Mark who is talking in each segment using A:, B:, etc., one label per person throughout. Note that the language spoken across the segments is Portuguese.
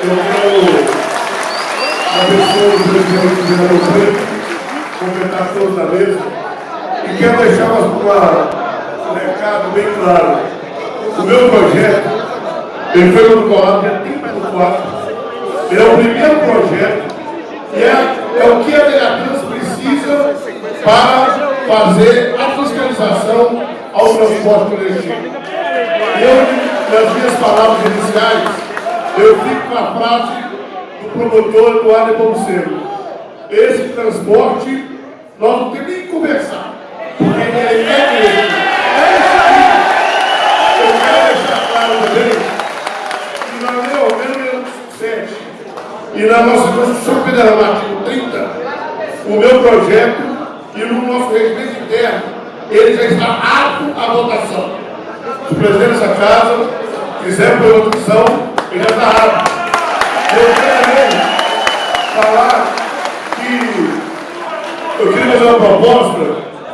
A: Eu quero, na pessoa do presidente Vereador Preto, completar todos na mesa, e quero deixar um recado bem claro. O meu projeto, ele foi colocado dia 34, ele é o primeiro projeto, e é o que a Vereatrans precisa para fazer a fiscalização ao transporte coletivo. Nas minhas palavras iniciais, eu fico com a frase do promotor Eduardo Nepomuceno. Esse transporte, nós não temos nem que conversar, porque ele é mesmo. Eu quero deixar claro também que na Lei 7 e na nossa Constituição Federal, no artigo 30, o meu projeto e no nosso regimento interno, ele já está apto à votação. Se o presidente dessa casa quiser por votação, ele já está apto. Eu quero falar que eu queria fazer uma proposta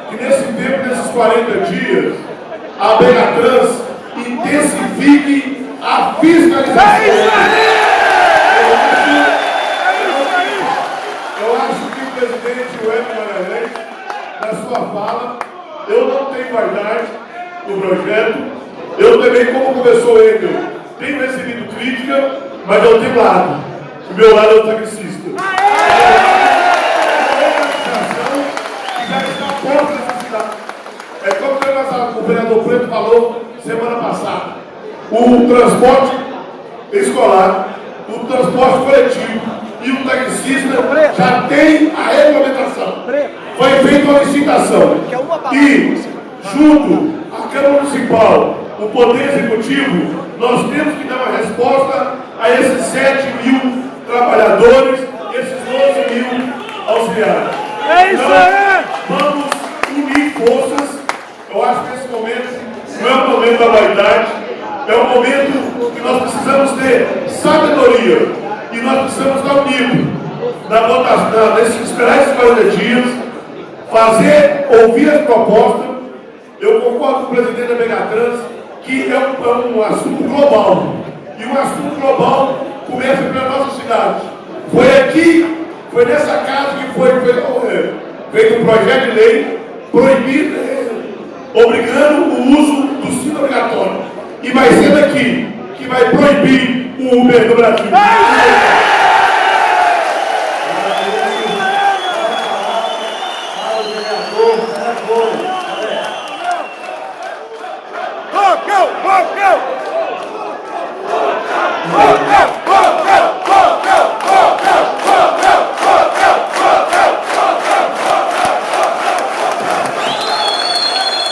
A: que nesse tempo, nesses 40 dias, a Vereatrans intensifique a fiscalização. Eu acho que o presidente Wellington Magalhães, na sua fala, eu não tenho vaidade no projeto. Eu também, como começou ele, tenho recebido crítica, mas eu tenho lado. O meu lado é o taxista. Já está fora dessa cidade. É como o vereador Preto falou semana passada. O transporte escolar, o transporte coletivo e o taxista já tem a regulamentação. Foi feita uma licitação. E, junto à Câmara Municipal, o Poder Executivo, nós temos que dar uma resposta a esses 7.000 trabalhadores, esses 12.000 auxiliares.
B: É isso aí!
A: Então, vamos unir forças. Eu acho que esse momento não é um momento da vaidade, é um momento que nós precisamos ter sabedoria e nós precisamos estar unidos na votação, esperar esses 40 dias, ouvir as propostas. Eu concordo com o presidente da Vereatrans que é um assunto global. E um assunto global começa pela nossa cidade. Foi aqui, foi nessa casa que foi feito um projeto de lei proibindo, obrigando o uso do cinto obrigatório. E vai ser daqui que vai proibir o Uber no Brasil.